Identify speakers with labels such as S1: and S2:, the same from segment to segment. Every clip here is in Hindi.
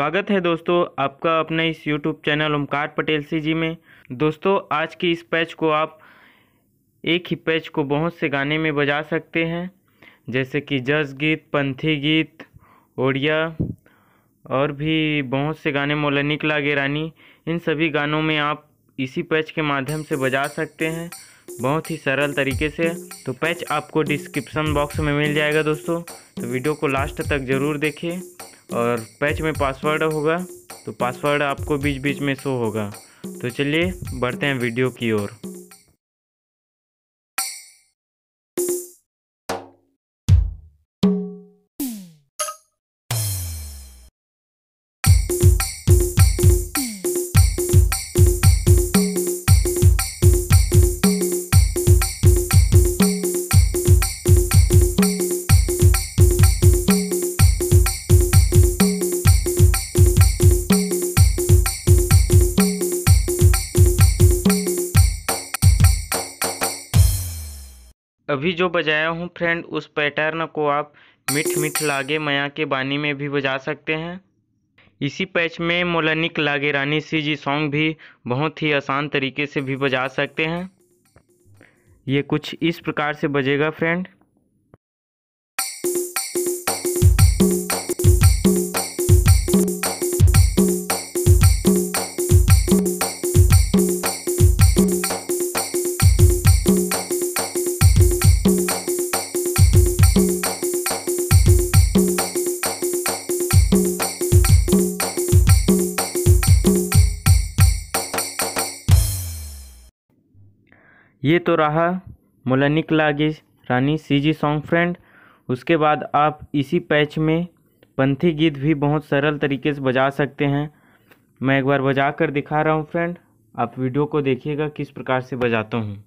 S1: स्वागत है दोस्तों आपका अपना इस YouTube channel Omkar Patel CG में। दोस्तों आज की इस पैच को आप एक ही पैच को बहुत से गाने में बजा सकते हैं, जैसे कि जस गीत, पंथी गीत, ओडिया और भी बहुत से गाने, मोलनिक लागे रानी, इन सभी गानों में आप इसी पैच के माध्यम से बजा सकते हैं बहुत ही सरल तरीके से। तो पैच आपको डिस्क्रिप्शन बॉक्स में मिल जाएगा दोस्तों, तो वीडियो को लास्ट तक ज़रूर देखें। और पैच में पासवर्ड होगा, तो पासवर्ड आपको बीच बीच में शो होगा। तो चलिए बढ़ते हैं वीडियो की ओर। अभी जो बजाया हूँ फ्रेंड, उस पैटर्न को आप मिठ मिठ लागे मया के बानी में भी बजा सकते हैं। इसी पैच में मोलनिक लागे रानी सीजी सॉन्ग भी बहुत ही आसान तरीके से भी बजा सकते हैं। ये कुछ इस प्रकार से बजेगा फ्रेंड। ये तो रहा मोलनिक लागे रानी सीजी सॉन्ग फ्रेंड। उसके बाद आप इसी पैच में पंथी गीत भी बहुत सरल तरीके से बजा सकते हैं। मैं एक बार बजा कर दिखा रहा हूँ फ्रेंड, आप वीडियो को देखिएगा किस प्रकार से बजाता हूँ।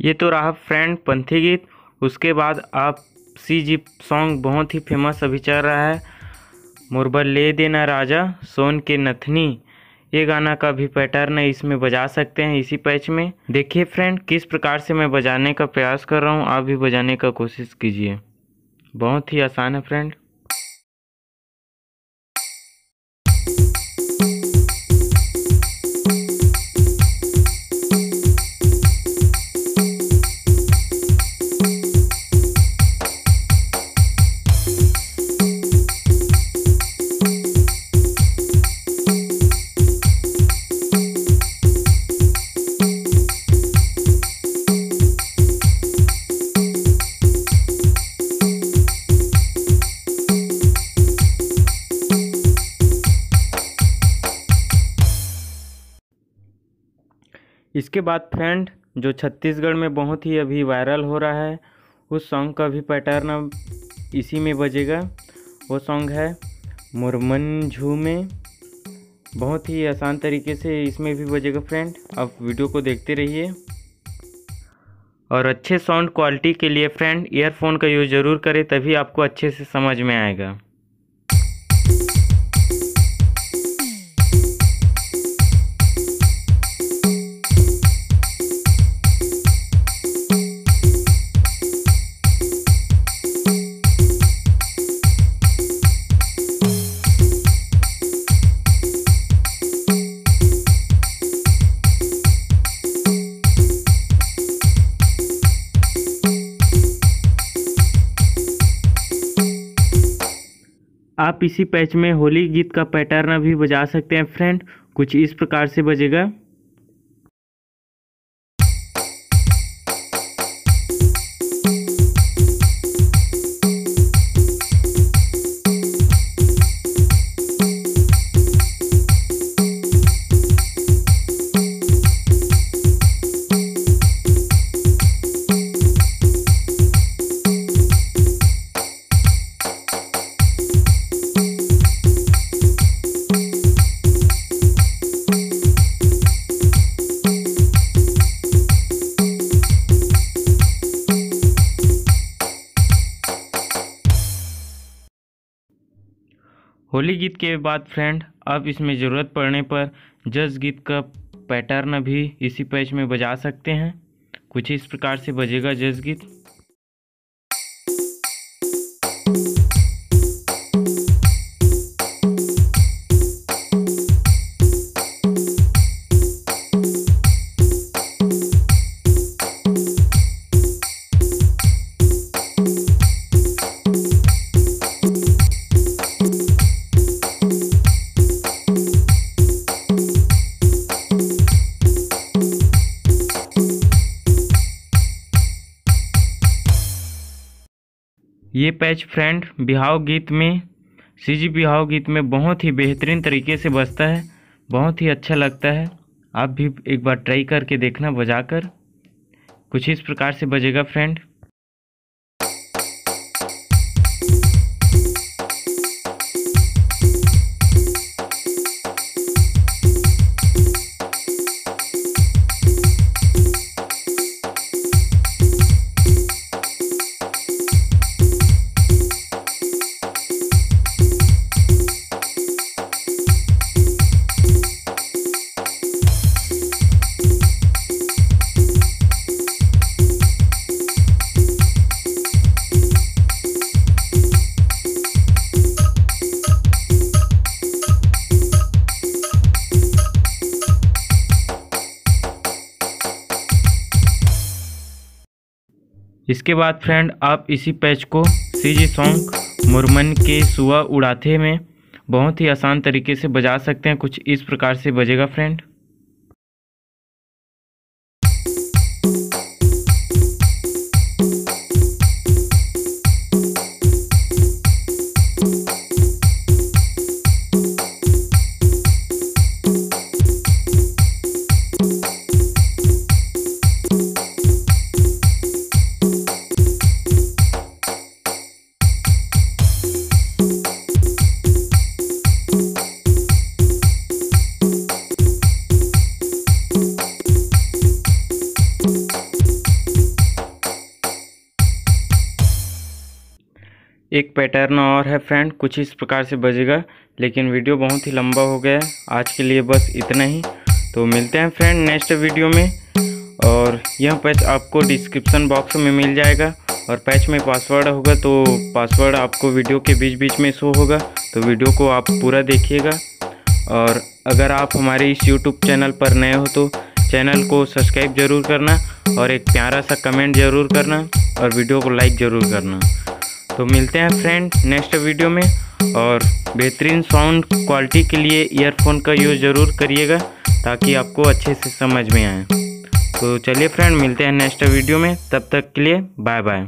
S1: ये तो रहा फ्रेंड पंथी गीत। उसके बाद आप सीजी सॉन्ग बहुत ही फेमस अभी चल रहा है, मुरबर ले देना राजा सोन के नथनी, ये गाना का भी पैटर्न इसमें बजा सकते हैं इसी पैच में। देखिए फ्रेंड किस प्रकार से मैं बजाने का प्रयास कर रहा हूँ, आप भी बजाने का कोशिश कीजिए, बहुत ही आसान है फ्रेंड। इसके बाद फ्रेंड जो छत्तीसगढ़ में बहुत ही अभी वायरल हो रहा है, उस सॉन्ग का भी पैटर्न अब इसी में बजेगा। वो सॉन्ग है मुरमन झूमे, बहुत ही आसान तरीके से इसमें भी बजेगा फ्रेंड। आप वीडियो को देखते रहिए। और अच्छे साउंड क्वालिटी के लिए फ्रेंड ईयरफोन का यूज़ ज़रूर करें, तभी आपको अच्छे से समझ में आएगा। आप इसी पैच में होली गीत का पैटर्न भी बजा सकते हैं फ्रेंड। कुछ इस प्रकार से बजेगा। होली गीत के बाद फ्रेंड आप इसमें ज़रूरत पड़ने पर जज गीत का पैटर्न भी इसी पैच में बजा सकते हैं। कुछ इस प्रकार से बजेगा जज गीत। ये पैच फ्रेंड बिहाव गीत में, सीजी बिहाव गीत में बहुत ही बेहतरीन तरीके से बजता है, बहुत ही अच्छा लगता है। आप भी एक बार ट्राई करके देखना बजाकर। कुछ इस प्रकार से बजेगा फ्रेंड। इसके बाद फ्रेंड आप इसी पैच को सीजी सॉन्ग मुरमन के सुआ उड़ाते में बहुत ही आसान तरीके से बजा सकते हैं। कुछ इस प्रकार से बजेगा फ्रेंड। एक पैटर्न और है फ्रेंड, कुछ इस प्रकार से बजेगा, लेकिन वीडियो बहुत ही लंबा हो गया है। आज के लिए बस इतना ही। तो मिलते हैं फ्रेंड नेक्स्ट वीडियो में। और यह पैच आपको डिस्क्रिप्शन बॉक्स में मिल जाएगा और पैच में पासवर्ड होगा, तो पासवर्ड आपको वीडियो के बीच बीच में शो होगा, तो वीडियो को आप पूरा देखिएगा। और अगर आप हमारे इस यूट्यूब चैनल पर नए हो तो चैनल को सब्सक्राइब ज़रूर करना और एक प्यारा सा कमेंट ज़रूर करना और वीडियो को लाइक ज़रूर करना। तो मिलते हैं फ्रेंड नेक्स्ट वीडियो में। और बेहतरीन साउंड क्वालिटी के लिए ईयरफोन का यूज़ ज़रूर करिएगा ताकि आपको अच्छे से समझ में आए। तो चलिए फ्रेंड मिलते हैं नेक्स्ट वीडियो में, तब तक के लिए बाय बाय।